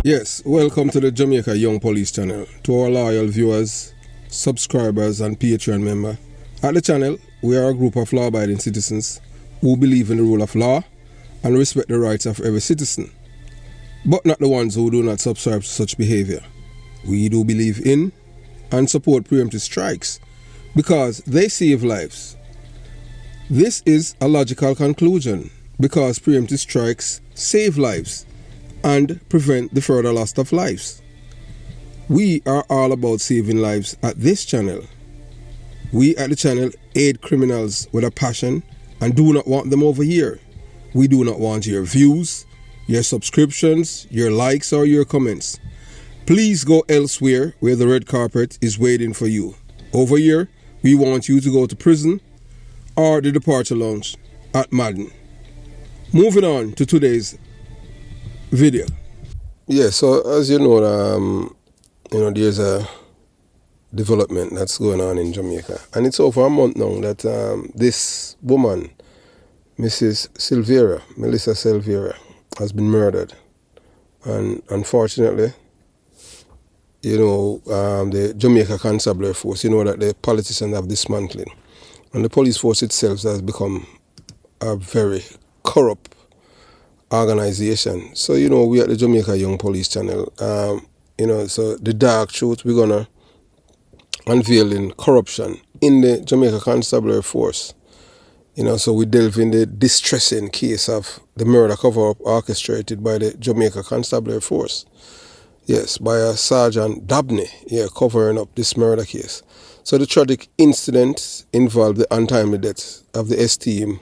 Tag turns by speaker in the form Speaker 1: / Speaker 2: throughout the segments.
Speaker 1: Yes, welcome to the Jamaica Young Police channel. To our loyal viewers, subscribers and Patreon member. At the channel, we are a group of law-abiding citizens who believe in the rule of law and respect the rights of every citizen, but not the ones who do not subscribe to such behavior. We do believe in and support preemptive strikes because they save lives. This is a logical conclusion because preemptive strikes save lives and prevent the further loss of lives. We are all about saving lives at this channel. We at the channel aid criminals with a passion and do not want them over here. We do not want your views, your subscriptions, your likes or your comments. Please go elsewhere where the red carpet is waiting for you. Over here, we want you to go to prison or the departure lounge at Madden. Moving on to today's video. Yeah, so as you know, there's a development that's going on in Jamaica, and it's over a month now that this woman, Mrs. Silvera, Melissa Silvera, has been murdered. And unfortunately, the Jamaica Constabulary Force, that the politicians have dismantled, and the police force itself has become a very corrupt organization. So, we at the Jamaica Young Police channel, so the dark truth, we're going to unveil in corruption in the Jamaica Constabulary Force. So we delve in the distressing case of the murder cover-up orchestrated by the Jamaica Constabulary Force. Yes, by a Sergeant DOBNEY, covering up this murder case. So the tragic incident involved the untimely death of the esteemed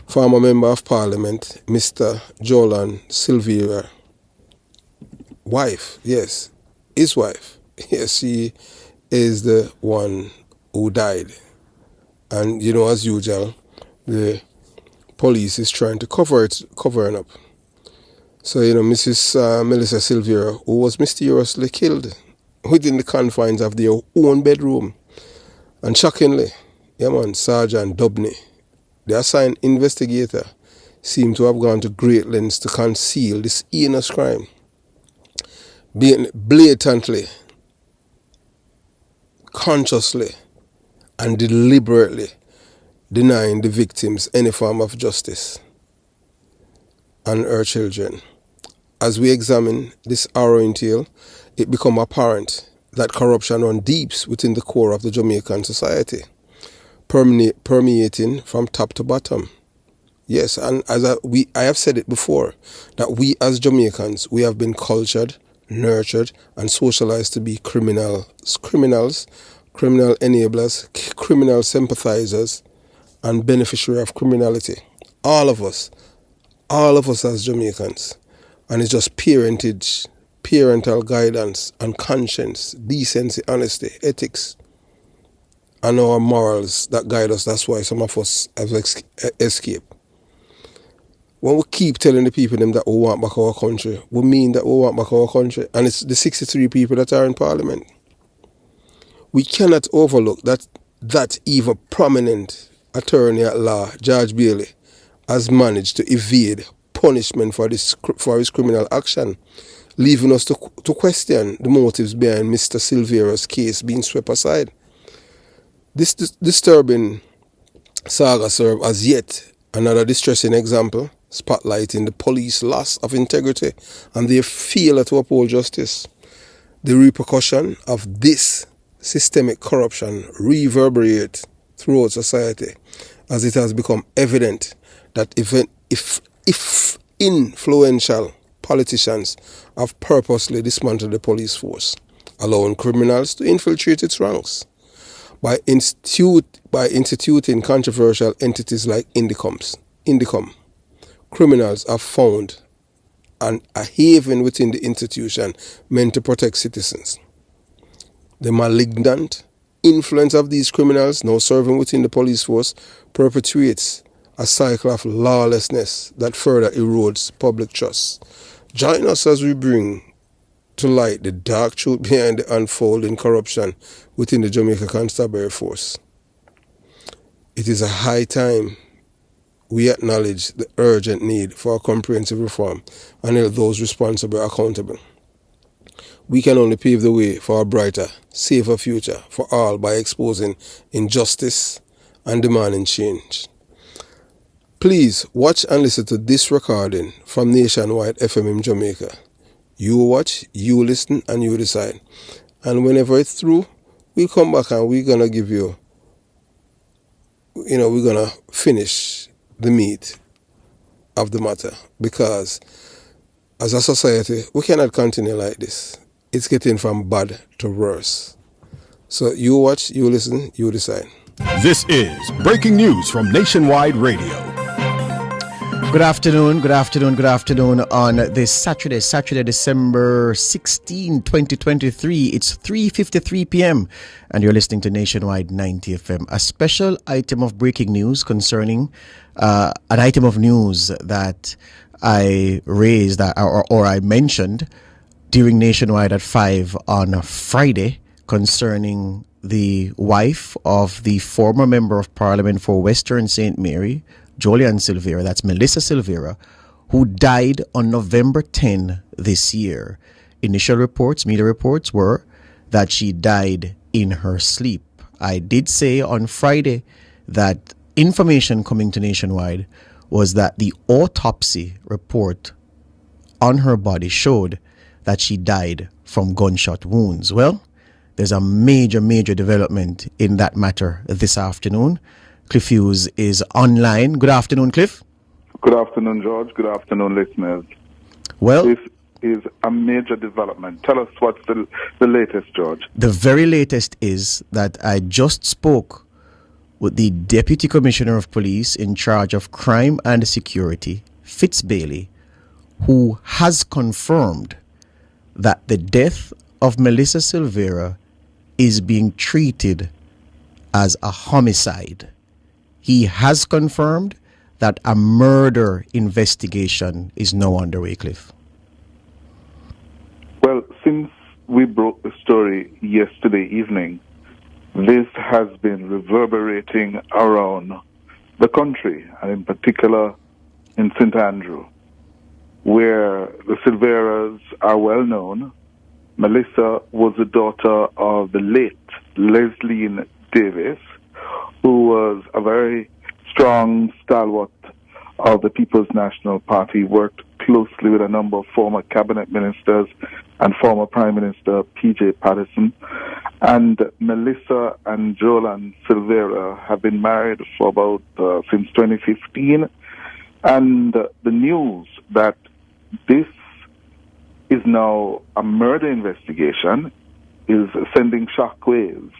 Speaker 1: former Member of Parliament, Mr. Jolan Silvera, wife, yes, his wife. Yes, she is the one who died. And, as usual, the police is trying to covering up. So, Mrs. Melissa Silvera, who was mysteriously killed within the confines of their own bedroom. And shockingly, Sergeant DOBNEY, the assigned investigator, seemed to have gone to great lengths to conceal this heinous crime, being blatantly, consciously, and deliberately denying the victims any form of justice and her children. As we examine this harrowing tale, it becomes apparent that corruption runs deep within the core of the Jamaican society, permeating from top to bottom. Yes, and as I have said it before, that we as Jamaicans, we have been cultured, nurtured, and socialized to be criminal enablers, criminal sympathizers, and beneficiary of criminality. All of us as Jamaicans. And it's just parentage, parental guidance, and conscience, decency, honesty, ethics, and our morals that guide us. That's why some of us have escaped. When we keep telling the people them that we want back our country, we mean that we want back our country. And it's the 63 people that are in Parliament. We cannot overlook that even prominent attorney at law, George Bailey, has managed to evade punishment for his criminal action, leaving us to question the motives behind Mr. Silvera's case being swept aside. This disturbing saga serves as yet another distressing example, spotlighting the police loss of integrity and their failure to uphold justice. The repercussion of this systemic corruption reverberate throughout society, as it has become evident that if influential politicians have purposely dismantled the police force, allowing criminals to infiltrate its ranks. By instituting controversial entities like Indicom, criminals have found a haven within the institution meant to protect citizens. The malignant influence of these criminals now serving within the police force perpetuates a cycle of lawlessness that further erodes public trust. Join us as we bring to light the dark truth behind the unfolding corruption within the Jamaica Constabulary Force. It is a high time we acknowledge the urgent need for a comprehensive reform and hold those responsible accountable. We can only pave the way for a brighter, safer future for all by exposing injustice and demanding change. Please watch and listen to this recording from Nationwide FM in Jamaica. You watch, you listen, and you decide. And whenever it's through, we'll come back and we're going to give you, we're going to finish the meat of the matter. Because as a society, we cannot continue like this. It's getting from bad to worse. So you watch, you listen, you decide.
Speaker 2: This is breaking news from Nationwide Radio.
Speaker 3: Good afternoon on this Saturday, December 16, 2023. It's 3:53 p.m. and you're listening to Nationwide 90 FM. A special item of breaking news concerning an item of news that I raised or I mentioned during Nationwide at 5 on Friday concerning the wife of the former Member of Parliament for Western St. Mary, Jolian Silvera, that's Melissa Silvera, who died on November 10 this year. Initial reports, media reports, were that she died in her sleep. I did say on Friday that information coming to Nationwide was that the autopsy report on her body showed that she died from gunshot wounds. Well, there's a major development in that matter this afternoon. Cliff Hughes is online. Good afternoon, Cliff.
Speaker 4: Good afternoon, George. Good afternoon, listeners.
Speaker 3: Well,
Speaker 4: this is a major development. Tell us what's the latest, George.
Speaker 3: The very latest is that I just spoke with the Deputy Commissioner of Police in charge of crime and security, Fitz Bailey, who has confirmed that the death of Melissa Silvera is being treated as a homicide. He has confirmed that a murder investigation is now underway, Cliff.
Speaker 4: Well, since we broke the story yesterday evening, this has been reverberating around the country, and in particular in St. Andrew, where the Silveras are well known. Melissa was the daughter of the late Leslie Davis, who was a very strong stalwart of the People's National Party, worked closely with a number of former cabinet ministers and former Prime Minister P.J. Patterson. And Melissa and Jolian Silvera have been married for about since 2015. And the news that this is now a murder investigation is sending shockwaves,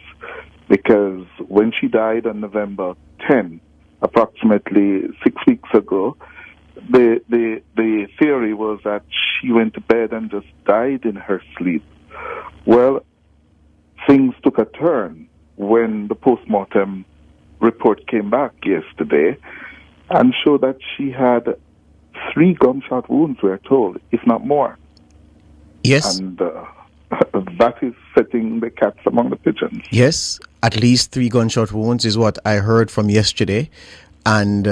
Speaker 4: because when she died on November 10, approximately 6 weeks ago, the theory was that she went to bed and just died in her sleep. Well, things took a turn when the postmortem report came back yesterday and showed that she had 3 gunshot wounds, we're told, if not more.
Speaker 3: Yes.
Speaker 4: And that is setting the cats among the pigeons.
Speaker 3: Yes, at least 3 gunshot wounds is what I heard from yesterday. And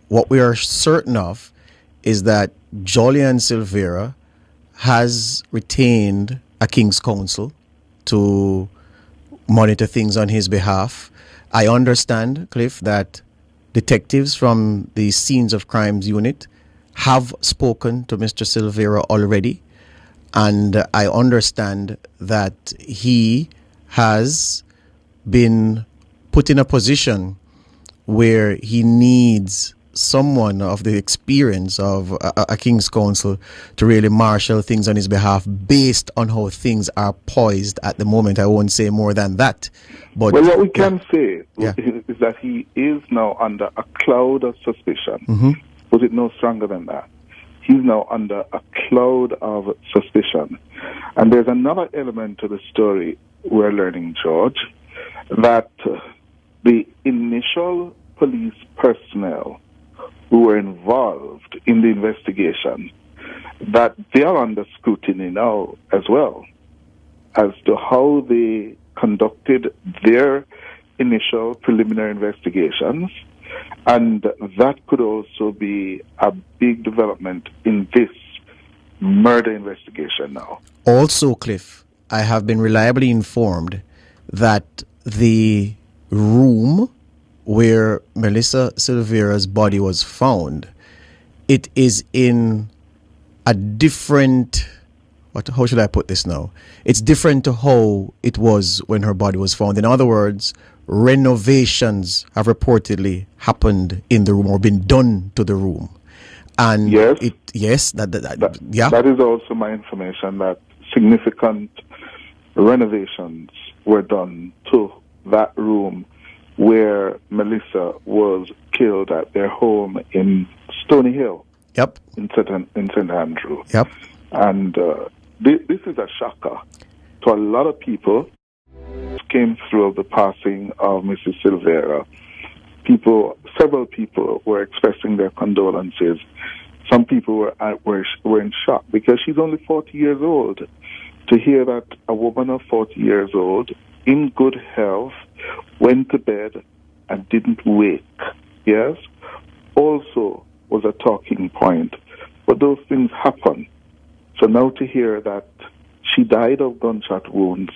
Speaker 3: what we are certain of is that Jolian Silvera has retained a King's Counsel to monitor things on his behalf. I understand, Cliff, that detectives from the Scenes of Crimes unit have spoken to Mr. Silvera already. And I understand that he has been put in a position where he needs someone of the experience of a King's Counsel to really marshal things on his behalf based on how things are poised at the moment. I won't say more than that. But
Speaker 4: well, what we can say is that he is now under a cloud of suspicion.
Speaker 3: Mm-hmm.
Speaker 4: Was it no stronger than that? He's now under a cloud of suspicion. And there's another element to the story we're learning, George, that the initial police personnel who were involved in the investigation, that they are under scrutiny now as well as to how they conducted their initial preliminary investigations And that could also be a big development in this murder investigation now.
Speaker 3: Also, Cliff, I have been reliably informed that the room where Melissa Silvera's body was found, it is in a different, how should I put this now? It's different to how it was when her body was found. In other words, renovations have reportedly happened in the room or been done to the room. And
Speaker 4: yes, that is also my information, that significant renovations were done to that room where Melissa was killed at their home in Stony Hill.
Speaker 3: Yep.
Speaker 4: In St. Andrew.
Speaker 3: Yep.
Speaker 4: And this is a shocker to a lot of people. Came through the passing of Mrs. Silvera. Several people were expressing their condolences. Some people were in shock because she's only 40 years old. To hear that a woman of 40 years old, in good health, went to bed and didn't wake, yes, also was a talking point. But those things happen. So now to hear that she died of gunshot wounds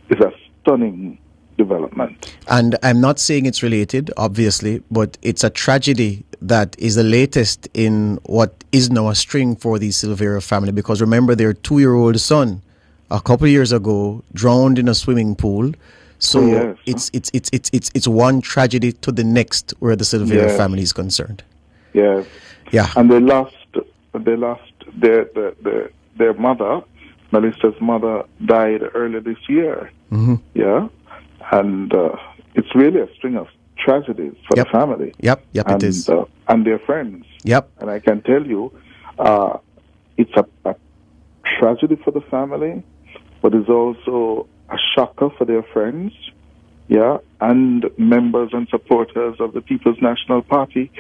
Speaker 4: is a stunning development.
Speaker 3: And I'm not saying it's related, obviously, but it's a tragedy that is the latest in what is now a string for the Silvera family. Because remember, their 2-year-old son, a couple of years ago, drowned in a swimming pool. So it's one tragedy to the next where the Silvera family is concerned.
Speaker 4: Yes.
Speaker 3: Yeah.
Speaker 4: And they lost their mother. Melissa's mother died earlier this year.
Speaker 3: Mm-hmm.
Speaker 4: Yeah. And it's really a string of tragedies for the family.
Speaker 3: Yep, it is.
Speaker 4: And their friends.
Speaker 3: Yep.
Speaker 4: And I can tell you, it's a tragedy for the family, but it's also a shocker for their friends, yeah, and members and supporters of the People's National Party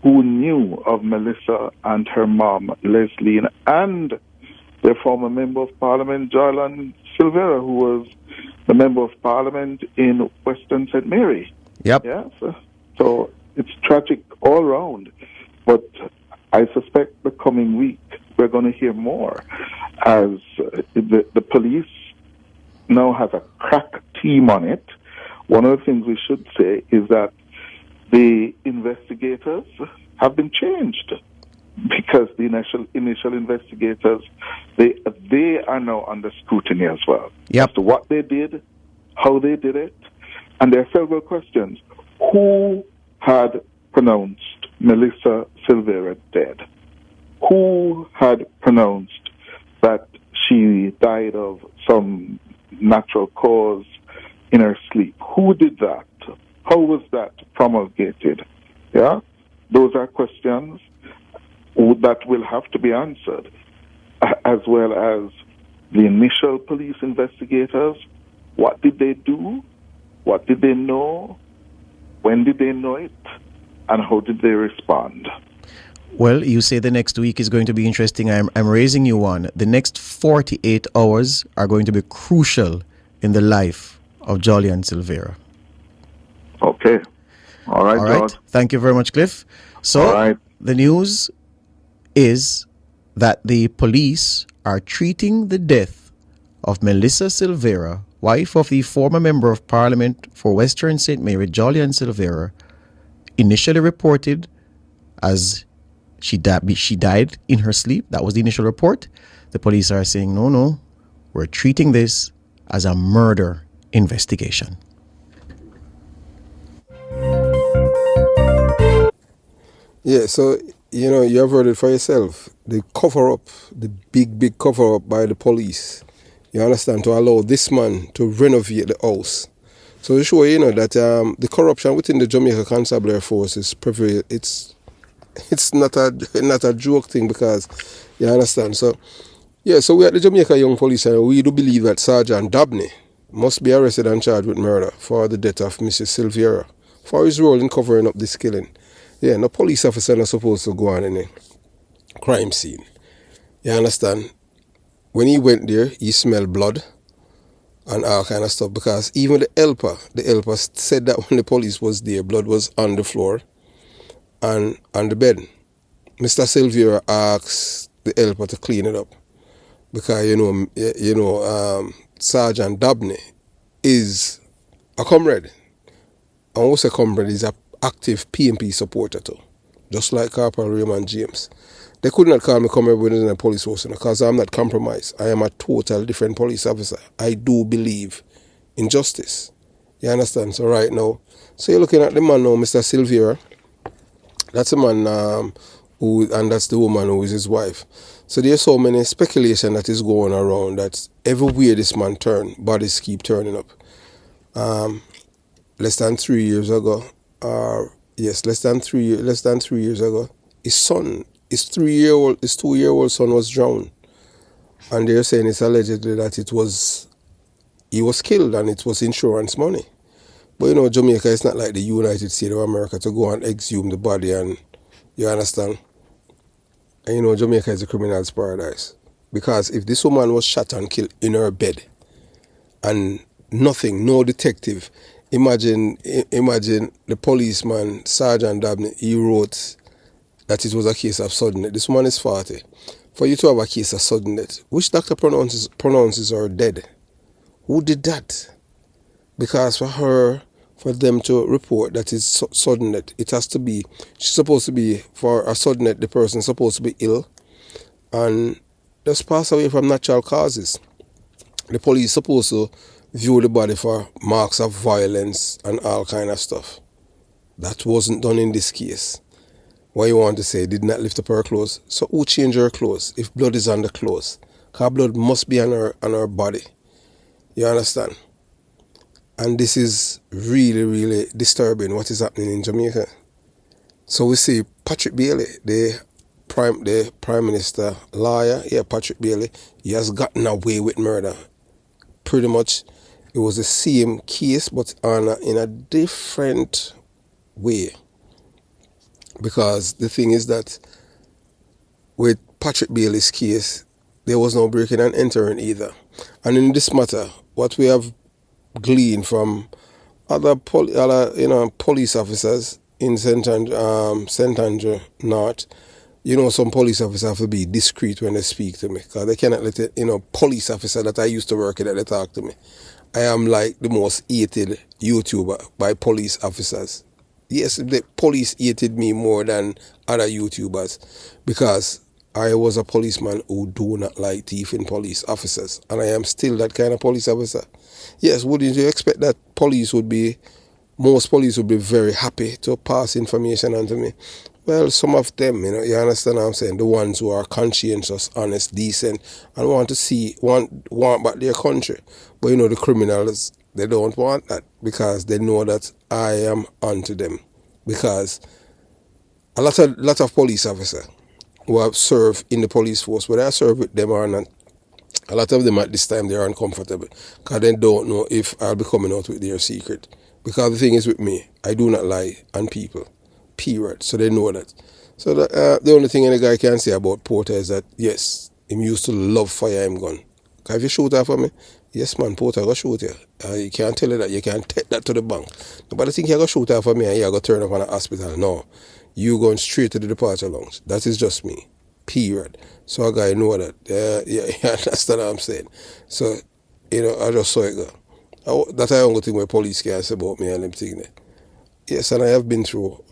Speaker 4: who knew of Melissa and her mom, Leslie, and their former Member of Parliament, Joylan Silvera, who was the Member of Parliament in Western St. Mary.
Speaker 3: Yep.
Speaker 4: Yeah, so it's tragic all round. But I suspect the coming week we're going to hear more as the police now have a crack team on it. One of the things we should say is that the investigators have been changed because the initial investigators, they are now under scrutiny as well.
Speaker 3: Yep.
Speaker 4: As to what they did, how they did it, and there are several questions. Who had pronounced Melissa Silvera dead? Who had pronounced that she died of some natural cause in her sleep? Who did that? How was that promulgated? Yeah? Those are questions that will have to be answered, as well as the initial police investigators. What did they do? What did they know? When did they know it? And how did they respond?
Speaker 3: Well, you say the next week is going to be interesting. I'm raising you one. The next 48 hours are going to be crucial in the life of Julian Silvera.
Speaker 4: Okay. All right, George.
Speaker 3: Thank you very much, Cliff. So, the news is that the police are treating the death of Melissa Silvera, wife of the former Member of Parliament for Western St. Mary, Julian Silvera, initially reported as she died in her sleep. That was the initial report. The police are saying, no, we're treating this as a murder investigation.
Speaker 1: Yeah, so, you know, you have heard it for yourself. The cover-up, the big cover-up by the police, you understand, to allow this man to renovate the house. So to show you know that the corruption within the Jamaica Constabulary Force is prevalent. It's not a joke thing, because you understand. So yeah, so we at the Jamaica Young Police, and we do believe that Sergeant DOBNEY must be arrested and charged with murder for the death of Mrs. Silvera for his role in covering up this killing. Yeah, no police officer not supposed to go on in a crime scene. You understand? When he went there, he smelled blood and all kind of stuff, because even the helper said that when the police was there, blood was on the floor. and on the bed. Mr. Silvera asks the helper to clean it up because Sergeant DOBNEY is a comrade, and also a comrade is an active PMP supporter too, just like Corporal Raymond James. They could not call me comrade within a police force because I'm not compromised. I am a total different police officer. I do believe in justice. You understand? So right now, so you're looking at the man now, Mr. Silvera. That's a man and that's the woman who is his wife. So there's so many speculation that is going around that everywhere this man turn, bodies keep turning up. Less than 3 years ago, less than 3 years ago, his son, his 2-year-old son was drowned. And they're saying it's allegedly that he was killed and it was insurance money. But Jamaica is not like the United States of America to go and exhume the body, and you understand? And Jamaica is a criminal's paradise. Because if this woman was shot and killed in her bed and nothing, no detective, imagine the policeman, Sergeant DOBNEY, he wrote that it was a case of sudden death. This woman is 40. For you to have a case of sudden death, which doctor pronounces her dead? Who did that? Because for them to report that it's sudden death, it has to be, she's supposed to be, for a sudden death, the person is supposed to be ill and just pass away from natural causes. The police is supposed to view the body for marks of violence and all kind of stuff. That wasn't done in this case. What you want to say, did not lift up her clothes. So who changed her clothes if blood is on the clothes? Because blood must be on her body. You understand? And this is really, really disturbing what is happening in Jamaica. So we see Patrick Bailey, the Prime Minister lawyer, Patrick Bailey, he has gotten away with murder. Pretty much it was the same case but in a different way. Because the thing is that with Patrick Bailey's case, there was no breaking and entering either. And in this matter, what we have gleaned from other police officers in St. Andrew North, some police officers have to be discreet when they speak to me because they cannot let police officer that I used to work with, that they talk to me. I am like the most hated YouTuber by police officers. Yes, the police hated me more than other YouTubers because I was a policeman who do not like thieving police officers, and I am still that kind of police officer. Yes, wouldn't you expect that most police would be very happy to pass information on to me? Well, some of them, you understand what I'm saying, the ones who are conscientious, honest, decent, and want back their country. But the criminals, they don't want that because they know that I am onto them. Because a lot of police officers who have served in the police force, whether I serve with them or not, a lot of them at this time, they are uncomfortable because they don't know if I'll be coming out with their secret. Because the thing is with me, I do not lie on people, period. So they know that. So the only thing any guy can say about Porter is that, yes, him used to love fire him gun. Because if you shoot after me, yes man, Porter go shoot you. You can't tell you that, you can't take that to the bank. Nobody think you're going to shoot after me and you're going to turn up on a hospital. No, you going straight to the departure lounge. That is just me. Period. So a guy know that. You understand what I'm saying? So, I just saw it go. That's the only thing where police can say about me and them thing there. Yes, and I have been through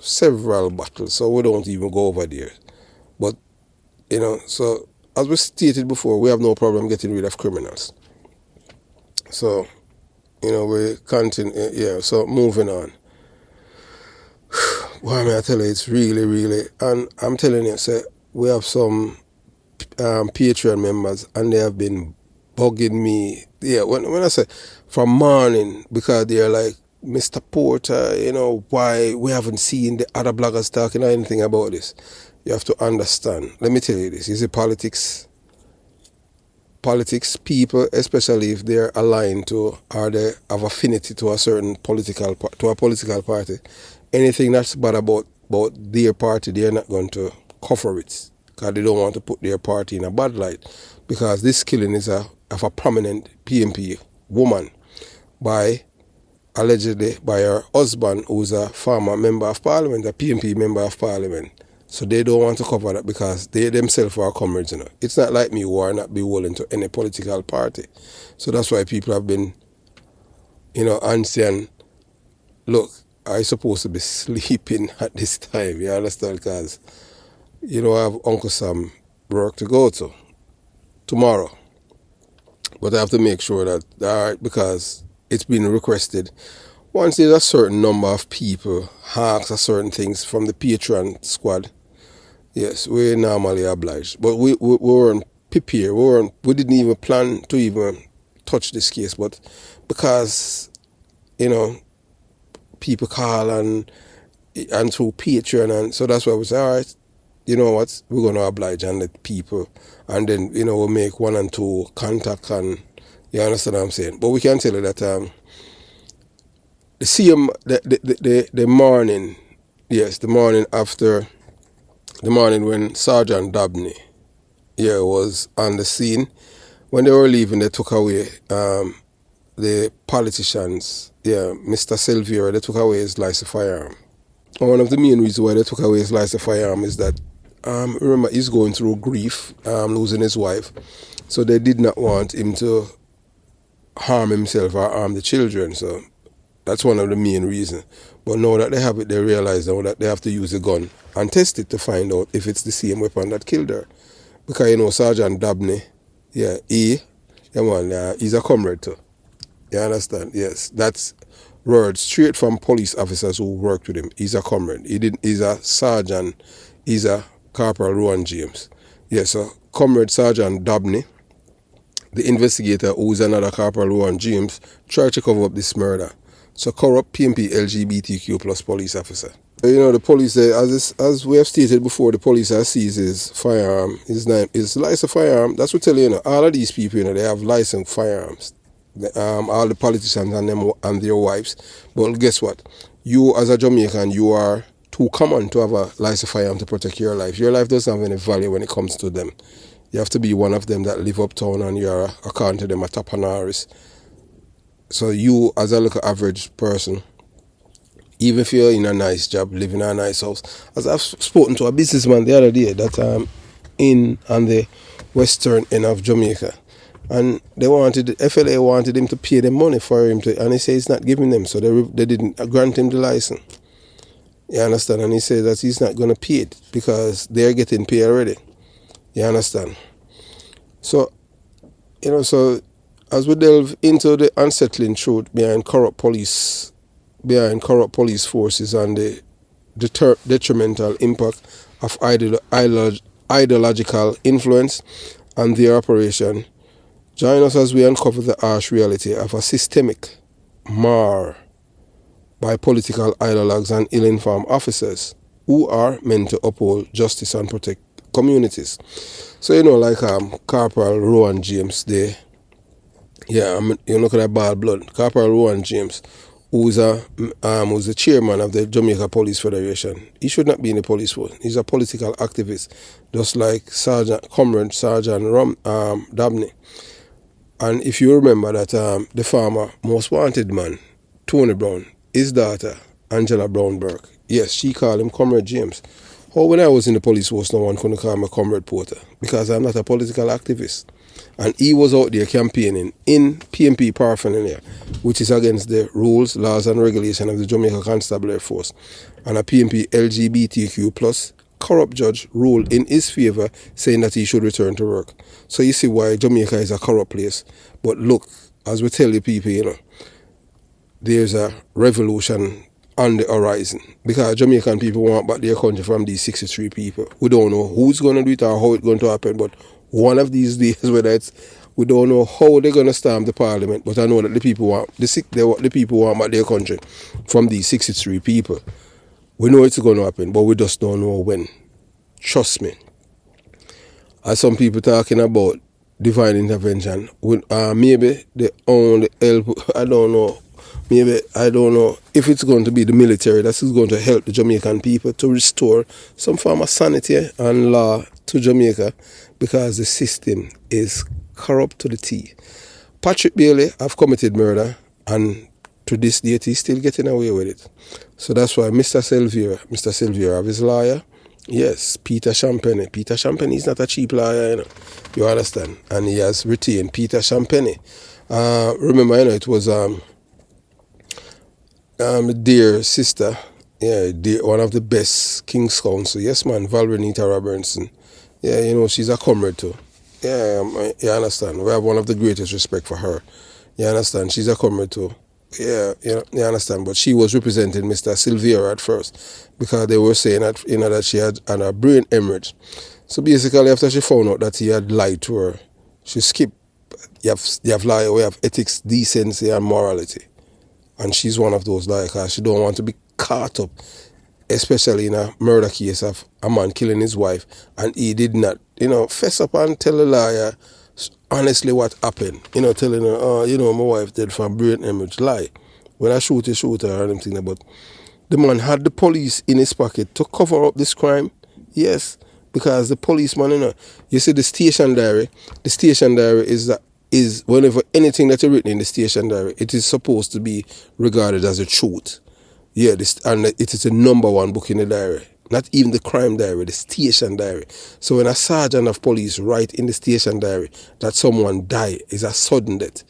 Speaker 1: several battles, so we don't even go over there. But, so as we stated before, we have no problem getting rid of criminals. So, we continue, so moving on. Well, I tell you, it's really, really, and I'm telling you, so we have some Patreon members, and they have been bugging me. Yeah, when I say from morning, because they're like, Mr. Porter, why we haven't seen the other bloggers talking or anything about this. You have to understand. Let me tell you this. You see, politics, people, especially if they're aligned to or they have affinity to a certain political party, anything that's bad about their party, they're not going to cover it because they don't want to put their party in a bad light. Because this killing is of a prominent PMP woman by allegedly by her husband, who's a former member of parliament, a PMP member of parliament. So they don't want to cover that because they themselves are comrades. You know. It's not like me who are not beholden to any political party. So that's why people have been, antsy and look, I'm supposed to be sleeping at this time, you understand? Because, I have Uncle Sam work to go to tomorrow. But I have to make sure that, because it's been requested, once there's a certain number of people ask a certain things from the Patreon squad, yes, we normally obliged. But we weren't prepared. We didn't even plan to even touch this case. But because, people call and through Patreon, and so that's why we say, all right, you know what, we're going to oblige and let people, and then, we'll make 1 and 2 contact, and you understand what I'm saying. But we can tell you that the morning, yes, the morning after, the morning when Sergeant DOBNEY, was on the scene, when they were leaving, they took away the politicians, Mr. SILVERA, they took away his license firearm. And one of the main reasons why they took away his license firearm is that, remember, he's going through grief, losing his wife, so they did not want him to harm himself or harm the children, so that's one of the main reasons. But now that they have it, they realize now that they have to use a gun and test it to find out if it's the same weapon that killed her. Because, Sergeant DOBNEY, he's a comrade too. You understand? Yes, that's word straight from police officers who worked with him. He's a comrade. He's a sergeant. He's a Corporal Rowan James. Yes, so Comrade Sergeant DOBNEY, the investigator who's another Corporal Rowan James, tried to cover up this murder. So corrupt PMP LGBTQ plus police officer. The police, as we have stated before, the police has seized his firearm, his licensed firearm. That's what I tell you, all of these people, they have licensed firearms. All the politicians and them and their wives. But guess what? You as a Jamaican, you are too common to have a licensed firearm to protect your life. Your life doesn't have any value when it comes to them. You have to be one of them that live uptown and you're according to them a top honoris. So you as a little average person, even if you're in a nice job, living in a nice house, as I've spoken to a businessman the other day that in on the western end of Jamaica, and FLA wanted him to pay them money for him to, and he said he's not giving them, so they didn't grant him the license. You understand? And he said that he's not going to pay it because they're getting paid already. You understand? So, so as we delve into the unsettling truth behind corrupt police forces and the detrimental impact of ideological influence and their operation, join us as we uncover the harsh reality of a systemic mar by political ideologues and ill-informed officers who are meant to uphold justice and protect communities. So, like Corporal Rowan James, you look at that bad blood. Corporal Rowan James, who's the chairman of the Jamaica Police Federation, he should not be in the police force. He's a political activist, just like Comrade Sergeant DOBNEY. And if you remember that the former most wanted man, Tony Brown, his daughter, Angela Brown Burke, yes, she called him Comrade James. Or when I was in the police force, no one couldn't call me Comrade Porter because I'm not a political activist. And he was out there campaigning in PMP paraphernalia, which is against the rules, laws and regulations of the Jamaica Constabulary Force. And a PMP LGBTQ plus corrupt judge ruled in his favor, saying that he should return to work. So you see why Jamaica is a corrupt place. But look, as we tell the people, there's a revolution on the horizon because Jamaican people want back their country from these 63 people. We don't know who's going to do it or how it's going to happen, but one of these days, we don't know how they're going to storm the parliament, but I know that the people want back their country from these 63 people. We know it's going to happen, but we just don't know when. Trust me. As some people talking about divine intervention, maybe the only help, I don't know if it's going to be the military that is going to help the Jamaican people to restore some form of sanity and law to Jamaica because the system is corrupt to the T. Patrick Bailey have committed murder and to this date, he's still getting away with it. So that's why Mr. Silvera, of his lawyer, yes, Peter Champagne. Peter Champagne is not a cheap lawyer, you know. You understand? And he has retained Peter Champagne. Remember, you know, it was dear sister, yeah, one of the best King's Counsel. Yes, man, Valrenita Robertson. Yeah, you know, she's a comrade too. Yeah, you understand? We have one of the greatest respect for her. You understand? She's a comrade too. Yeah, you understand? But she was representing Mr. Silvera at first because they were saying that, you know, that she had a brain hemorrhage. So basically, after she found out that he had lied to her, she skipped. You have liar, we have ethics, decency, and morality. And she's one of those liars because she don't want to be caught up, especially in a murder case of a man killing his wife, and he did not, you know, fess up and tell a liar honestly what happened. You know, telling her, oh, you know, my wife dead from brain hemorrhage. Lie. When I shoot her and everything. But the man had the police in his pocket to cover up this crime. Yes, because the policeman, you know, you see the station diary is whenever anything that's written in the station diary, it is supposed to be regarded as a truth. Yeah, and it is the number one book in the diary. Not even the crime diary, the station diary. So when a sergeant of police write in the station diary that someone died, is a sudden death,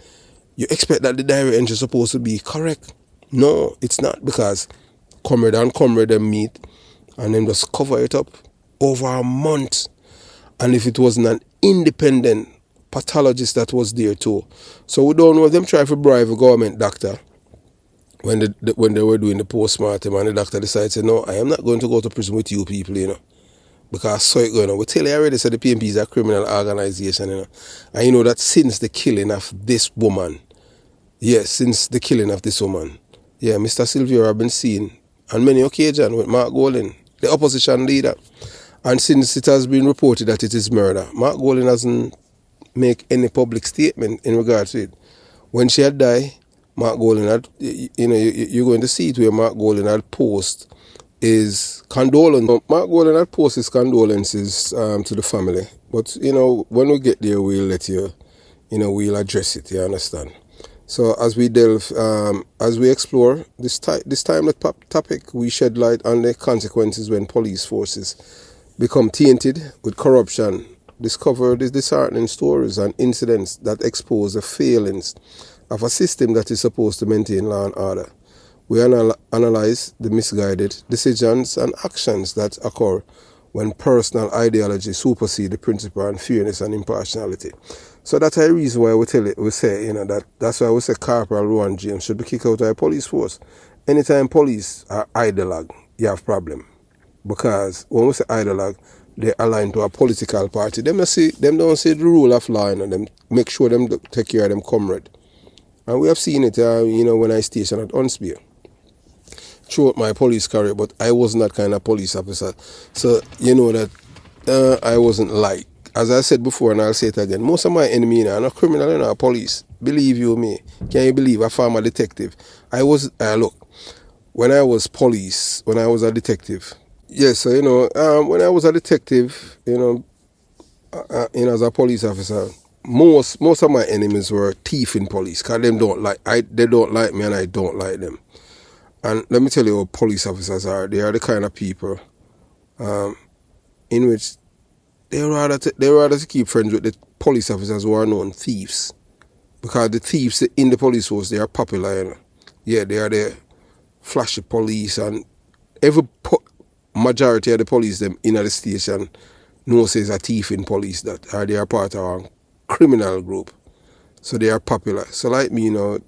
Speaker 1: you expect that the diary entry is supposed to be correct. No, it's not, because comrade and comrade them meet and then just cover it up over a month. And if it wasn't an independent pathologist that was there too. So we don't know if them try to bribe a government doctor when they were doing the post-mortem, and the doctor decided, say, no, I am not going to go to prison with you people, you know, because I saw it going on. We tell you already, said the PNP is a criminal organization, you know. And you know that since the killing of this woman, yes, Mr. Silvera have been seen on many occasions with Mark Golding, the opposition leader. And since it has been reported that it is murder, Mark Golding hasn't make any public statement in regard to it. When she had died, Mark Golding had, you know, you're going to see it where Mark Golding had post his condolences. Mark Golding had post his condolences to the family. But, you know, when we get there, we'll let you, you know, we'll address it, you understand? So as we delve, as we explore this timely topic, we shed light on the consequences when police forces become tainted with corruption, discover these disheartening stories and incidents that expose the failings of a system that is supposed to maintain law and order. We analyze the misguided decisions and actions that occur when personal ideology supersedes the principle and fairness and impartiality. So that's a reason why we say, you know, that's why we say Corporal Rowan James should be kicked out of the police force. Anytime police are ideologue, you have problem. Because when we say ideologue, they align to a political party. Them don't see the rule of law, and them make sure them take care of them comrade. And we have seen it, you know, when I stationed at Unspear throughout my police career, but I wasn't that kind of police officer. So, you know that I wasn't like, as I said before, and I'll say it again, most of my enemies, you know, are not criminal, you know, are police. Believe you me. Can you believe a former detective? Look, when I was a detective, yes, so, you know, when I was a detective, you know, as a police officer, most of my enemies were thieving police, because they don't like me and I don't like them. And let me tell you what police officers are. They are the kind of people in which they rather to keep friends with the police officers who are known thieves. Because the thieves in the police force, they are popular, you know. Yeah, they are the flashy police, and every majority of the police them in the station knows there's a thief in police that they are part of a criminal group. So they are popular. So like me, you know,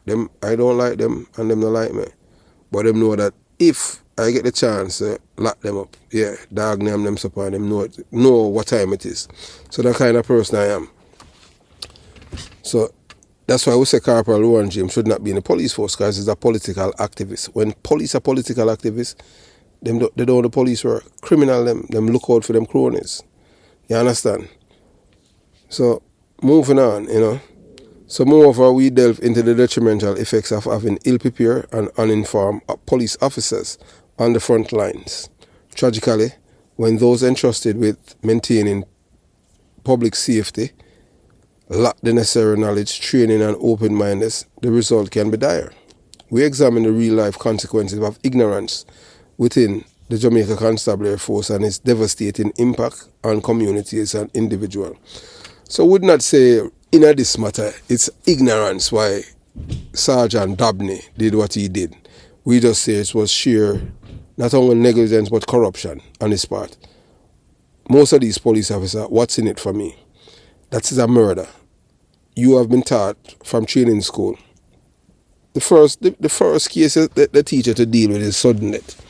Speaker 1: them I don't like them and them don't like me. But them know that if I get the chance to lock them up, yeah, dog name them up and them know what time it is. So that kind of person I am. So that's why we say Corporal Rowan James should not be in the police force, because he's a political activist. When police are political activists, they don't the police work. Criminal them look out for them cronies. You understand? So moving on, you know. So moreover, we delve into the detrimental effects of having ill-prepared and uninformed police officers on the front lines. Tragically, when those entrusted with maintaining public safety lack the necessary knowledge, training and open-mindedness, the result can be dire. we examine the real-life consequences of ignorance within the Jamaica Constabulary Force and its devastating impact on communities and individuals. So we would not say in this matter it's ignorance why Sergeant DOBNEY did what he did. We just say it was sheer, not only negligence but corruption on his part. Most of these police officers, what's in it for me? That is a murder. You have been taught from training school. The first case that the teacher to deal with is sudden death.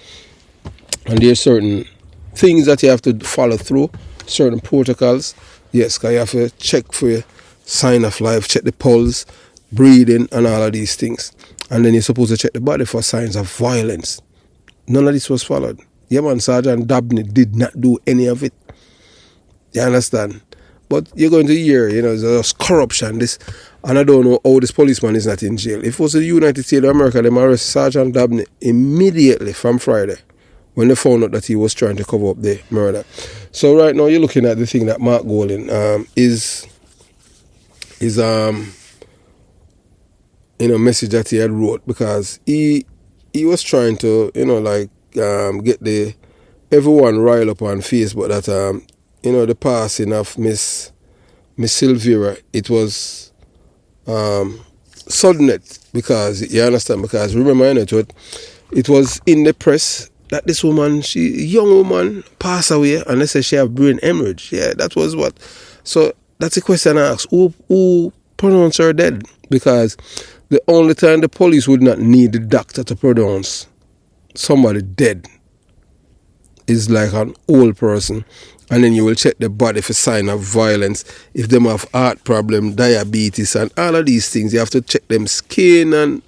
Speaker 1: And there's certain things that you have to follow through, certain protocols. Yes, because you have to check for your sign of life, check the pulse, breathing, and all of these things. And then you're supposed to check the body for signs of violence. None of this was followed. Yeah, man, Sergeant DOBNEY did not do any of it. You understand? But you're going to hear, there's corruption, this, and I don't know how this policeman is not in jail. If it was the United States of America, they might arrest Sergeant DOBNEY immediately from Friday when they found out that he was trying to cover up the murder. So right now you're looking at the thing that Mark Golding is message that he had wrote, because he was trying to get everyone riled up on Facebook that the passing of Miss SILVERA, it was sudden, because you understand, because remember it was in the press that this woman, a young woman, passed away, and they said she had brain hemorrhage. Yeah, that was what. So that's the question I asked. Who pronounced her dead? Because the only time the police would not need the doctor to pronounce somebody dead is like an old person. And then you will check the body for sign of violence. If them have heart problem, diabetes, and all of these things, you have to check them skin and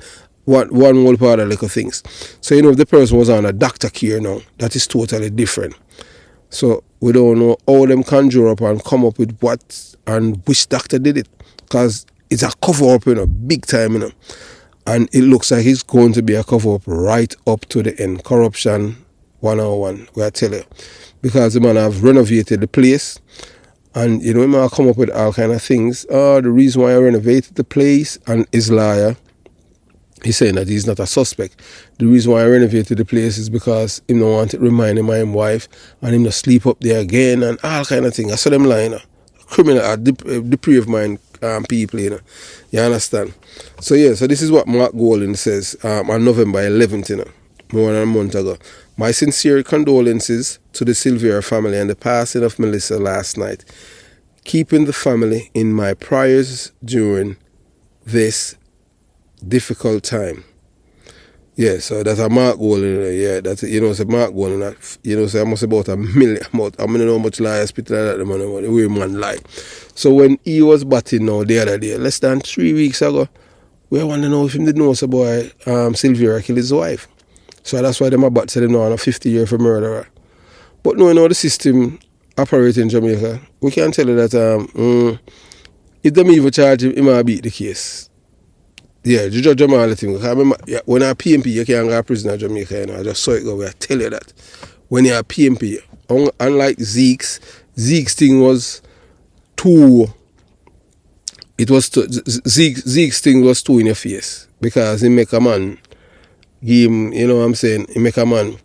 Speaker 1: one whole part of little things. So if the person was on a doctor care now, that is totally different. So we don't know how them conjure up and come up with what and which doctor did it, because it's a cover up, big time, and it looks like it's going to be a cover up right up to the end. Corruption 101, I tell you, because the man have renovated the place, and he might come up with all kind of things. The reason why I renovated the place, and his lawyer, he's saying that he's not a suspect. The reason why I renovated the place is because he don't want to remind him of his wife, and him to sleep up there again, and all kind of things. I saw them lying, criminal, depraved mind people, you understand? So so this is what Mark Golding says on November 11th, more than a month ago. My sincere condolences to the SILVERA family and the passing of Melissa last night. Keeping the family in my prayers during this difficult time. Yeah, so that's a Mark Golding. Yeah, that's it's a Mark Golding. So I must about a million. I don't know how much lies people like that the money, the way man lie. So when he was batting now the other day, less than 3 weeks ago, we want to know if him did know some boy SILVERA killed his wife. So that's why them about said him now on a 50 year for murderer. But knowing how the system operates in Jamaica, we can tell you that if them even charge him, he might beat the case. Yeah, the judge might let him go. I remember, when I PMP, you can't go to prison in Jamaica. I just saw it go. I tell you that. When you are PMP, unlike Zeke's thing was too. It was Zeke's thing was too in your face, because he make a man give him, what I'm saying, he make a man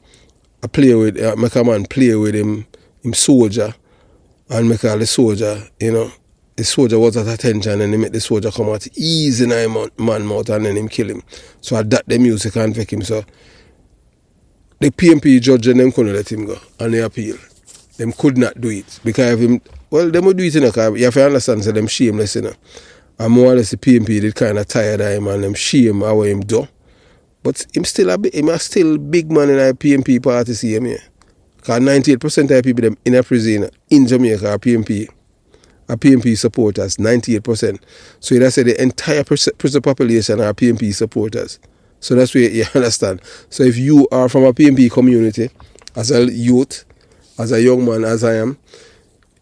Speaker 1: play with him soldier, and make all the soldier, the soldier was at attention, and he make the soldier come out easy in him man mouth, and then him kill him. So at that the music can't take him. So the PMP judge and them couldn't let him go, and they appeal. Them could not do it because of him. Well, them would do it, because you have to understand, so them shameless, and more or less the PMP did kind of tired of him, and them shame how him do. But him still big man in a PMP party, see him here. Because 98% of people them in a prison in Jamaica are PMP. Are PMP supporters, 98%. So you say the entire prison population are PMP supporters. So that's where you understand. So if you are from a PMP community, as a youth, as a young man, as I am,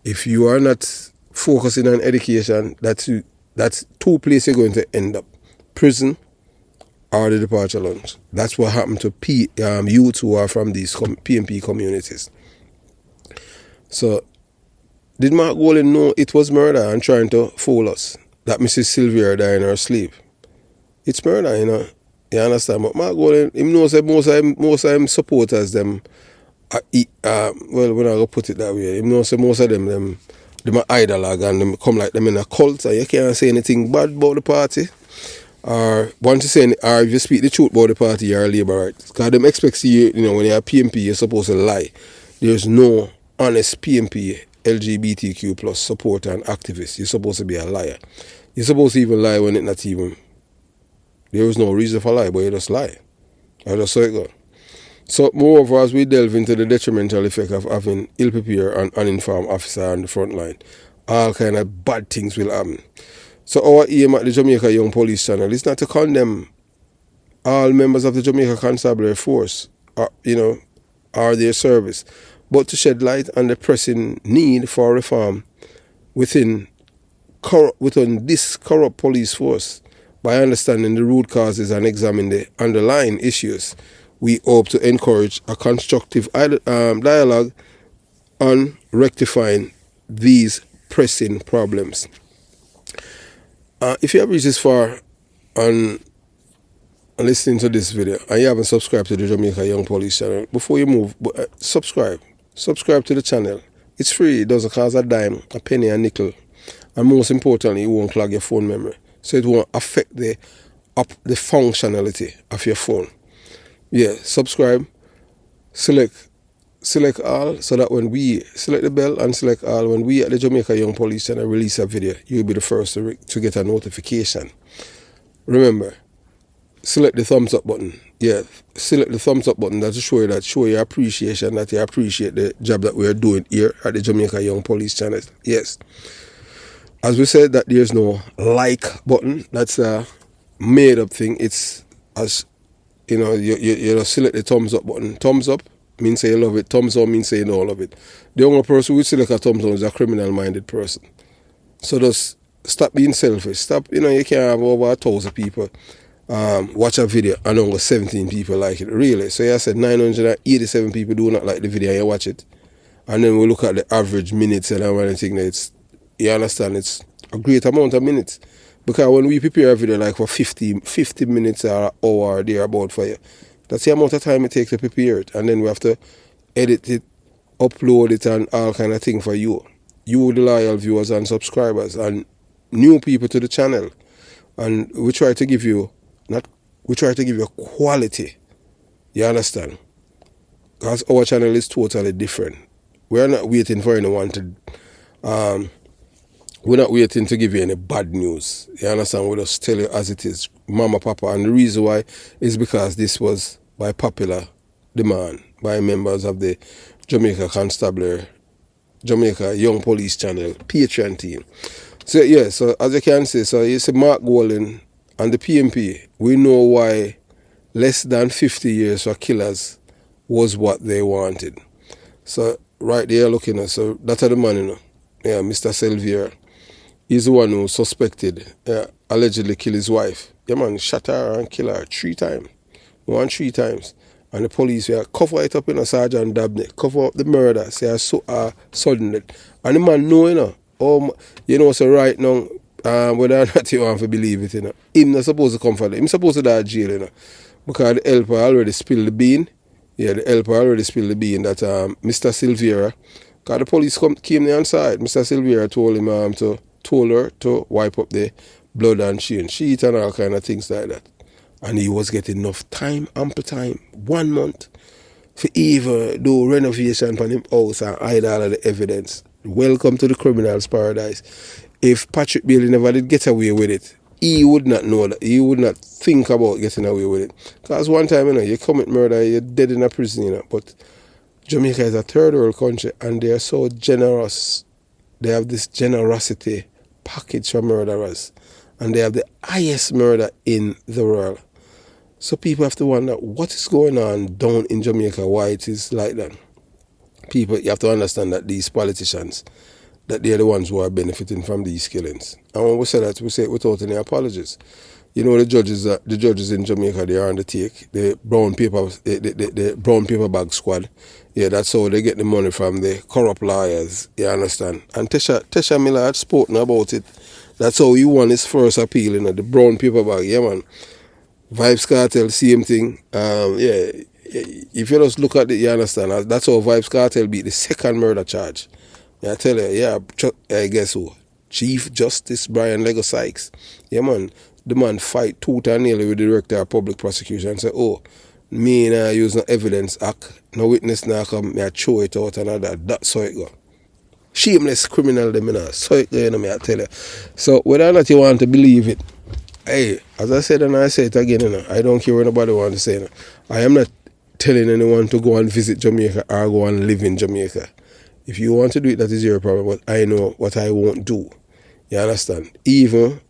Speaker 1: if you are not focusing on education, that's two places you're going to end up. Prison or the departure lounge. That's what happened to youths who are from these PMP communities. So did Mark Golding know it was murder and trying to fool us? That Mrs. SILVERA died in her sleep? It's murder, You understand? But my goal, him knows that most of them supporters, them, well, when I go put it that way, him knows that most of them are idolog and them come like them in a cult, and you can't say anything bad about the party. Or once you say, or if you speak the truth about the party, you're a Labour, right? Because them expect you, when you're a PMP, you're supposed to lie. There's no honest PMP, LGBTQ plus supporter and activist. You're supposed to be a liar. You're supposed to even lie when it's not even. There is no reason for lie, but you just lie. I just saw it go. So, moreover, as we delve into the detrimental effect of having ill-prepared and uninformed officer on the front line, all kind of bad things will happen. So, our aim at the Jamaica Young Police Channel is not to condemn all members of the Jamaica Constabulary Force, or their service, but to shed light on the pressing need for reform within this corrupt police force. By understanding the root causes and examining the underlying issues, we hope to encourage a constructive dialogue on rectifying these pressing problems. If you have reached this far on listening to this video and you haven't subscribed to the Jamaica Young Police Channel, before you move, subscribe to the channel. It's free. It doesn't cost a dime, a penny, a nickel, and most importantly, it won't clog your phone memory, so it won't affect the functionality of your phone. Yeah, subscribe, select all, so that when we select the bell and select all, when we at the Jamaica Young Police Channel release a video, you'll be the first to get a notification. Remember, select the thumbs up button. Yeah, select the thumbs up button. That will show your appreciation, that you appreciate the job that we are doing here at the Jamaica Young Police Channel. Yes. As we said, that there's no like button. That's a made up thing. It's as you just select the thumbs up button. Thumbs up means say you love it. Thumbs down means say you don't love it. The only person who select a thumbs down is a criminal minded person. So just stop being selfish. Stop, you can't have over 1,000 people watch a video and only 17 people like it. Really. So I said 987 people do not like the video and you watch it. And then we look at the average minutes and everything. You understand, it's a great amount of minutes. Because when we prepare a video like for 50 minutes or an hour or thereabout for you, that's the amount of time it takes to prepare it. And then we have to edit it, upload it, and all kind of thing for you. You, the loyal viewers and subscribers, and new people to the channel. And we try to give you quality. You understand? Because our channel is totally different. We're not waiting for anyone to we're not waiting to give you any bad news. You understand? We'll just tell you as it is, mama, papa. And the reason why is because this was by popular demand by members of the Jamaica Constabulary, Jamaica Young Police Channel, Patreon team. So, yeah, so as you can see, so you see Mark Golden and the PMP, we know why less than 50 years for killers was what they wanted. So, right there looking at, so that's the man, yeah, Mr. SILVERA. He's the one who suspected, allegedly killed his wife. Yeah, man, shot her and killed her 3 times. 3 times. And the police were cover it up in a Sergeant DOBNEY, cover up the murder, say sudden death. And the man know, so right now, whether or not you want to believe it, him not supposed to come for that. Him supposed to die in jail, because the helper already spilled the bean. Yeah, the helper already spilled the bean that Mr. SILVERA, because the police came there inside. Mr. SILVERA told him told her to wipe up the blood and sheet and all kind of things like that. And he was getting enough time, ample time, 1 month, for even do renovation on him house and hide all of the evidence. Welcome to the criminal's paradise. If Patrick Bailey never did get away with it, he would not know that. He would not think about getting away with it. Because one time, you commit murder, you're dead in a prison, But Jamaica is a third world country and they are so generous. They have this generosity package for murderers. And they have the highest murder in the world. So people have to wonder what is going on down in Jamaica, why it is like that. People, you have to understand that these politicians, that they're the ones who are benefiting from these killings. And when we say that, we say it without any apologies. The judges in Jamaica, they are on the take. The brown paper bag squad. Yeah, that's how they get the money from the corrupt lawyers. You understand? And Tesha Miller had spoken about it. That's how he won his first appeal, the brown paper bag. Yeah, man. Vibes Cartel, same thing. Yeah, if you just look at it, you understand. That's how Vibes Cartel beat the second murder charge. I tell you, yeah, guess who? Chief Justice Brian Lego Sykes. Yeah, man. The man fight tooth and nail with the director of public prosecution and say, oh, me use no evidence act, no witness now come, me I throw it out and all that. That's how it go. Shameless criminal, them, so it go, me I tell you. So whether or not you want to believe it, hey, as I said and I say it again, I don't care what nobody wants to say. I am not telling anyone to go and visit Jamaica or go and live in Jamaica. If you want to do it, that is your problem. But I know what I won't do. You understand? Even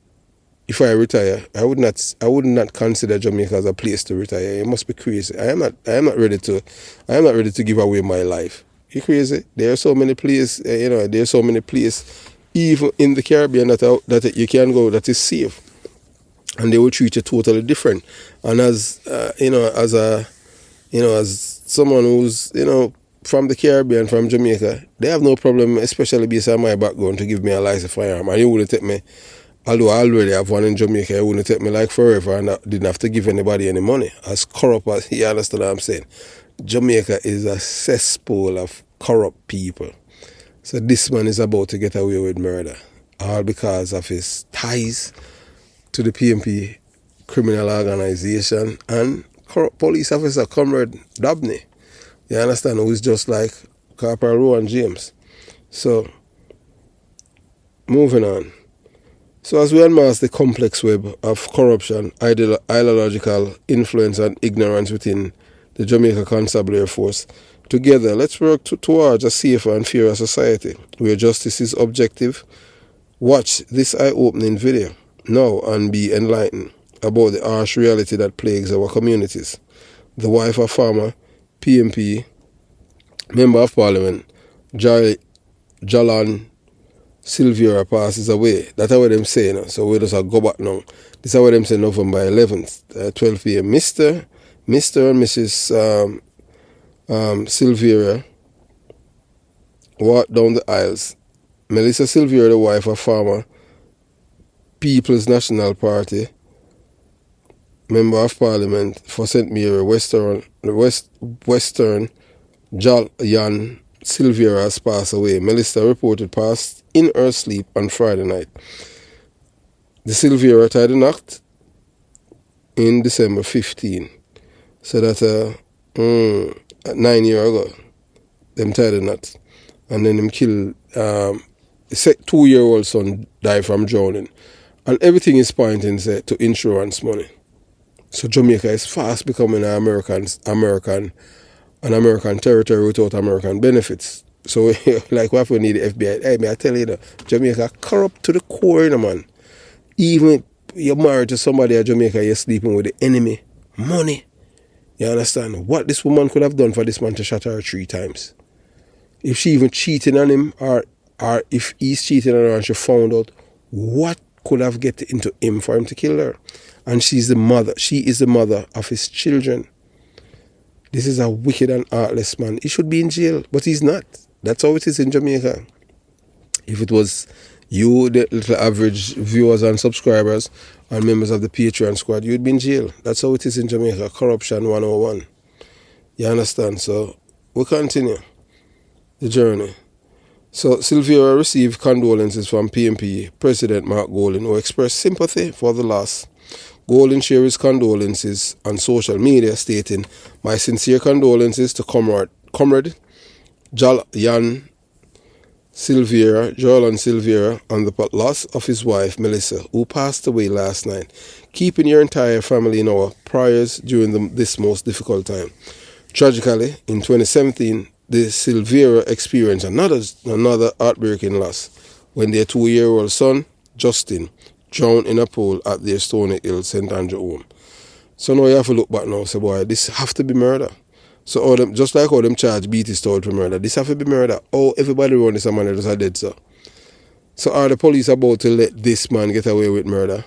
Speaker 1: if I retire, I would not consider Jamaica as a place to retire. It must be crazy. I am not ready to give away my life. You crazy? There are so many places, there are so many places, even in the Caribbean that you can go that is safe, and they will treat you totally different. And as as someone who's from the Caribbean, from Jamaica, they have no problem, especially based on my background, to give me a license firearm. And you wouldn't take me, although I already have one in Jamaica, it wouldn't take me like forever, and I didn't have to give anybody any money. As corrupt as, you understand what I'm saying? Jamaica is a cesspool of corrupt people. So this man is about to get away with murder, all because of his ties to the PMP criminal organization and corrupt police officer, Comrade DOBNEY. You understand? Who is just like Corporal Rowan James. So, moving on. So as we unmask the complex web of corruption, ideological influence and ignorance within the Jamaica Constabulary Force, together let's work towards a safer and fairer society where justice is objective. Watch this eye-opening video now and be enlightened about the harsh reality that plagues our communities. The wife of former PMP Member of Parliament Jalan Silvera passes away. That's what them say now. So we just go back now. This is what them say November 11th, 12 p.m. Mr. and Mrs. Silvera walked down the aisles. Melissa Silvera, the wife of former People's National Party Member of Parliament for St. Mary Western Jalan Silvera has passed away. Melissa reported passed in her sleep on Friday night. The Silvera tied the knot in December 15. So that 9 years ago, them tied the knot. And then them killed 2-year-old son died from drowning. And everything is pointing to insurance money. So Jamaica is fast becoming an American territory without American benefits. So like what we need the FBI. Hey, may I tell you Jamaica corrupt to the core, man. Even you're married to somebody in Jamaica, you're sleeping with the enemy. Money. You understand? What this woman could have done for this man to shot her 3 times. If she even cheating on him, or if he's cheating on her and she found out, what could have get into him for him to kill her? And she is the mother of his children. This is a wicked and heartless man. He should be in jail, but he's not. That's how it is in Jamaica. If it was you, the little average viewers and subscribers and members of the Patreon squad, you'd be in jail. That's how it is in Jamaica. Corruption 101. You understand? So we continue the journey. So Silvera received condolences from PMP President Mark Golding, who expressed sympathy for the loss. Golding shared his condolences on social media, stating, "My sincere condolences to Comrade Jalan Silvera on the loss of his wife Melissa, who passed away last night. Keeping your entire family in our prayers during this most difficult time." Tragically, in 2017, the Silvera experienced another heartbreaking loss when their 2-year-old son, Justin, drowned in a pool at their Stony Hill St. Andrew home. So now you have to look back now and say, boy, this have to be murder. So just like all them charge Beatty Stout for murder, this have to be murder. Oh, everybody around this man is dead, so. So are the police about to let this man get away with murder?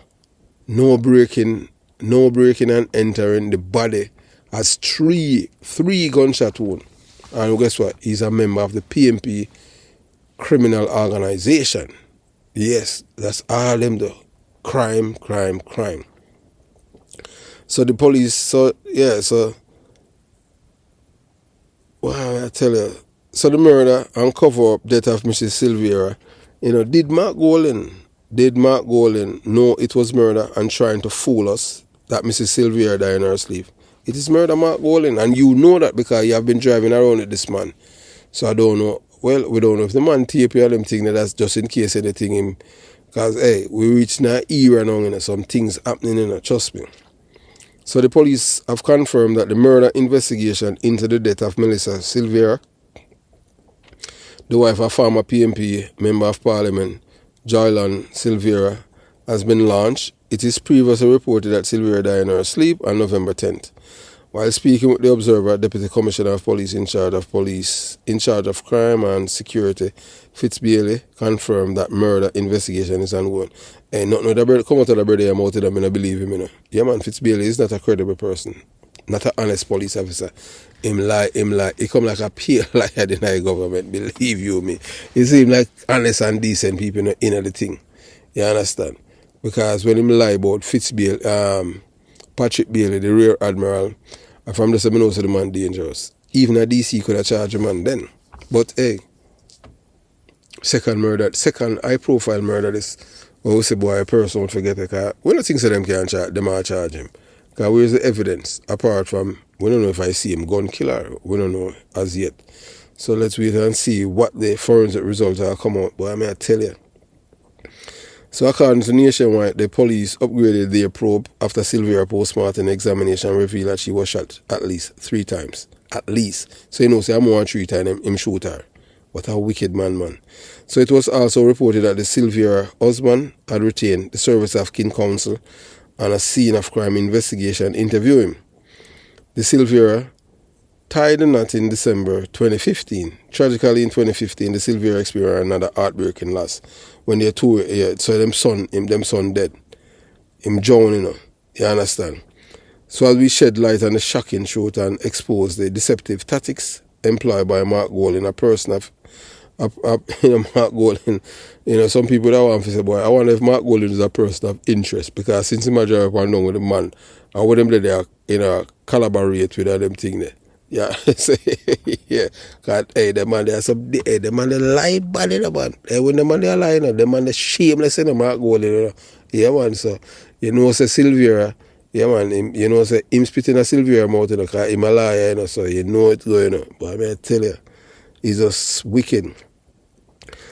Speaker 1: No breaking and entering. The body has three gunshot wounds. And guess what? He's a member of the PMP criminal organization. Yes, that's all them do. Crime. So the police, so wow, I tell you. So the murder and cover up death of Mrs. Silvera, did Mark Golding know it was murder and trying to fool us that Mrs. Silvera died in her sleep? It is murder, Mark Golding, and you know that because you have been driving around with this man. So I don't know. Well, we don't know if the man tape you them thing that's just in case anything him. Because, hey, we reach now era now, some things happening, trust me. So the police have confirmed that the murder investigation into the death of Melissa Silvera, the wife of former PMP Member of Parliament Joylan Silvera, has been launched. It is previously reported that Silvera died in her sleep on November 10th. While speaking with the Observer, Deputy Commissioner of Police in charge of crime and security, Fitzbailey, confirmed that murder investigation is ongoing. And nothing that come out of the brother I'm out of them, I believe him, Yeah, man, Fitzbailey is not a credible person, not an honest police officer. Him lie. He come like a pale liar in the government, believe you me. He seem like honest and decent people in the thing. You understand? Because when him lie about Fitzbailey, Patrick Bailey, the Rear Admiral, and from the 7 the man dangerous. Even a DC could have charged a man then. But hey, second high profile murder is when we say boy a person won't forget it. We don't think so them can charge him. Because where's the evidence? Apart from, we don't know if I see him gun killer. We don't know as yet. So let's wait and see what the forensic results are come out. But I tell you. So according to Nationwide, the police upgraded their probe after Silvera postmortem examination revealed that she was shot at least 3 times. At least. So say more than 3 times him shoot her. What a wicked man. So it was also reported that the Silvera husband had retained the service of kin counsel on a scene of crime investigation interview him. The Silvera tied the knot in December 2015. Tragically, in 2015, the Silvera experienced another heartbreaking loss when they two, so them son dead. Him drowned, you understand? So as we shed light on the shocking truth and expose the deceptive tactics employed by Mark Golding, a person of Mark Golding, some people that want to say, boy, I wonder if Mark Golding is a person of interest, because since he drive up and down with the man, and with them they collaborate with them thing there. Yeah, yeah. Cause the man there the man they lie bad in the man. When the man they lie, the man they shameless in the Mark Golding, Yeah, man. So say Silvera, yeah, man. Say him spitting a Silvera mouth, cause him a liar, so it's going, But I tell you, he's just wicked.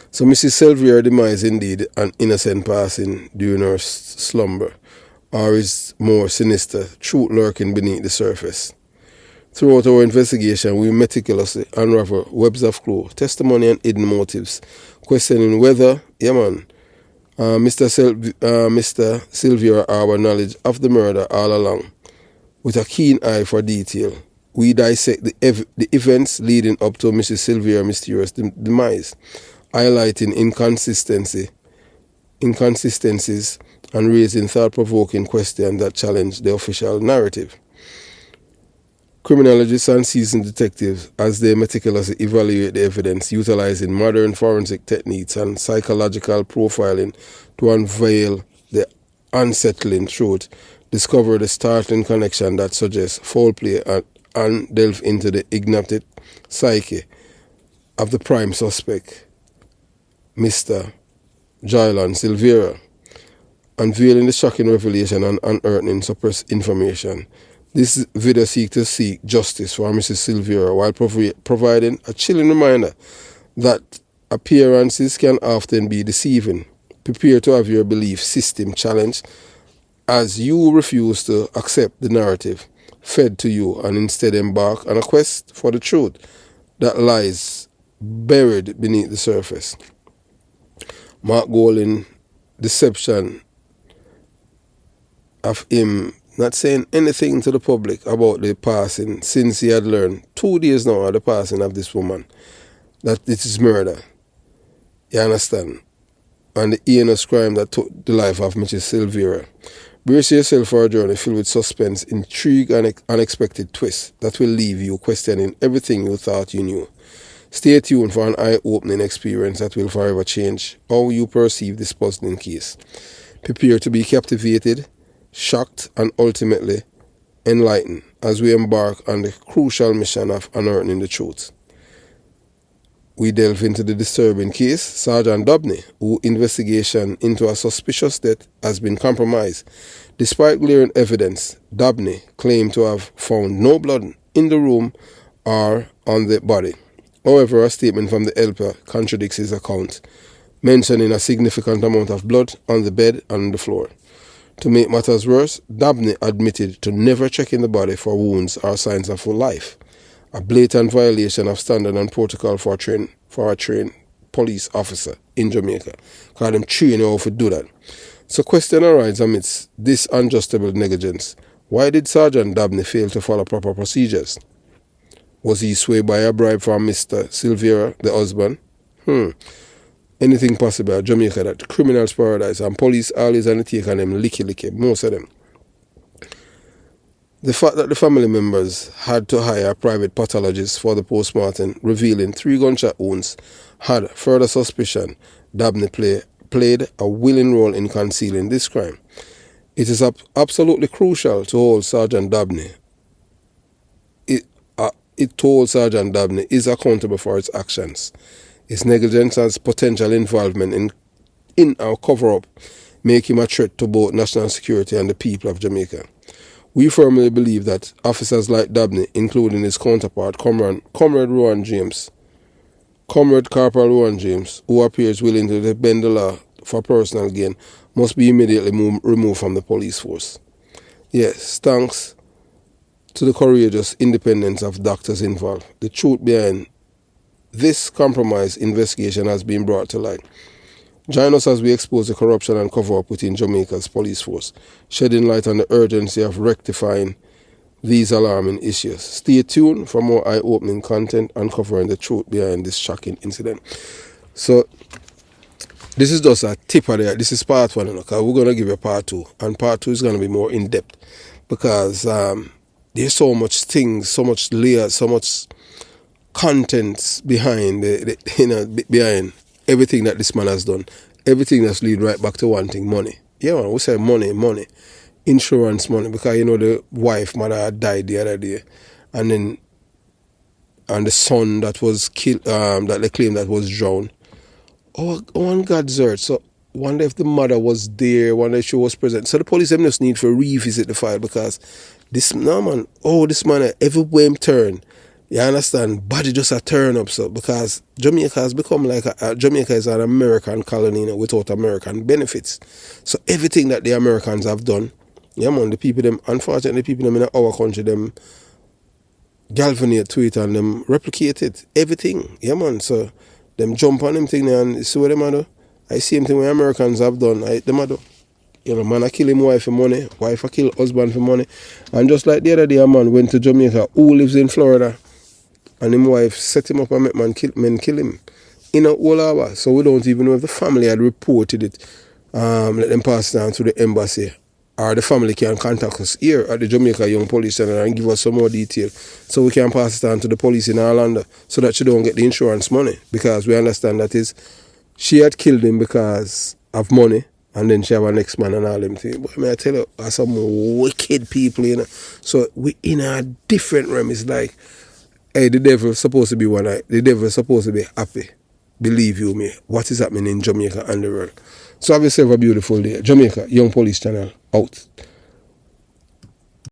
Speaker 1: So Mrs. Silvera demise indeed an innocent passing during her slumber, or is more sinister truth lurking beneath the surface. Throughout our investigation, we meticulously unravel webs of clues, testimony and hidden motives, questioning whether, Mr. Silvera our knowledge of the murder all along. With a keen eye for detail, we dissect the events leading up to Mrs. Silvera's mysterious demise, highlighting inconsistencies and raising thought-provoking questions that challenge the official narrative. Criminologists and seasoned detectives, as they meticulously evaluate the evidence, utilizing modern forensic techniques and psychological profiling to unveil the unsettling truth, discover the startling connection that suggests foul play and delve into the ignited psyche of the prime suspect, Mr. Joylan Silvera, unveiling the shocking revelation and unearthing suppressed information. This video seeks to seek justice for Mrs. Silvera while providing a chilling reminder that appearances can often be deceiving. Prepare to have your belief system challenged as you refuse to accept the narrative fed to you and instead embark on a quest for the truth that lies buried beneath the surface. Mark Golding deception of him not saying anything to the public about the passing since he had learned 2 days now of the passing of this woman, that it is murder. You understand? And the heinous crime that took the life of Mrs. Silvera. Brace yourself for a journey filled with suspense, intrigue and unexpected twists that will leave you questioning everything you thought you knew. Stay tuned for an eye-opening experience that will forever change how you perceive this puzzling case. Prepare to be captivated, shocked and ultimately enlighten as we embark on the crucial mission of unearthing the truth. We delve into the disturbing case, Sergeant DOBNEY, whose investigation into a suspicious death has been compromised. Despite glaring evidence, DOBNEY claimed to have found no blood in the room or on the body. However, a statement from the helper contradicts his account, mentioning a significant amount of blood on the bed and on the floor. To make matters worse, DOBNEY admitted to never checking the body for wounds or signs of life, a blatant violation of standard and protocol for a trained police officer in Jamaica, because them train you how to do that. So question arises amidst this unjustifiable negligence. Why did Sergeant DOBNEY fail to follow proper procedures? Was he swayed by a bribe from Mr. SILVERA, the husband? Anything possible at Jamaica that criminals paradise and police always on the take on them licky, most of them. The fact that the family members had to hire a private pathologist for the postmortem, revealing 3 gunshot wounds, had further suspicion DOBNEY played a willing role in concealing this crime. It is absolutely crucial to hold Sergeant DOBNEY. It told Sergeant DOBNEY is accountable for its actions. His negligence and potential involvement in our cover-up make him a threat to both national security and the people of Jamaica. We firmly believe that officers like DOBNEY, including his counterpart, Comrade Corporal Rowan James, who appears willing to bend the law for personal gain, must be immediately removed from the police force. Yes, thanks to the courageous independence of doctors involved, the truth behind this compromised investigation has been brought to light. Join us as we expose the corruption and cover-up within Jamaica's police force, shedding light on the urgency of rectifying these alarming issues. Stay tuned for more eye-opening content uncovering the truth behind this shocking incident. So, this is just a tip of it. This is part 1, because we're going to give you part 2. And part 2 is going to be more in-depth, because there's so much things, so much layers, so much content behind behind everything that this man has done. Everything that's lead right back to one thing: money. Yeah, man, we say money, insurance money, because the mother had died the other day, and the son that was killed, that they claim that was drowned. On God's earth. So wonder if the mother was there, wonder if she was present. So the police them just need to revisit the file, because this man everywhere him turn. You understand? Body just a turn up, so because Jamaica has become like Jamaica is an American colony without American benefits. So everything that the Americans have done, yeah man, unfortunately the people in our country, them galvanate to it and them replicate it. Everything. Yeah man. So them jump on them thing there and see what them do. I see him thing what Americans have done. Them do. Man I kill him wife for money, wife I kill husband for money. And just like the other day, a man went to Jamaica who lives in Florida, and his wife set him up and make men kill him in a whole hour. So we don't even know if the family had reported it. Let them pass it down to the embassy, or the family can contact us here at the Jamaica Young Police Center and give us some more detail, so we can pass it on to the police in Orlando, so that she don't get the insurance money, because we understand that is she had killed him because of money, and then she have a next man and all them things. But may I tell you, are some wicked people, So we in a different realm. It's like, hey, the devil's supposed to be one eye. The devil's supposed to be happy. Believe you me, what is happening in Jamaica and the world. So have yourself a beautiful day. Jamaica Young Police Channel out.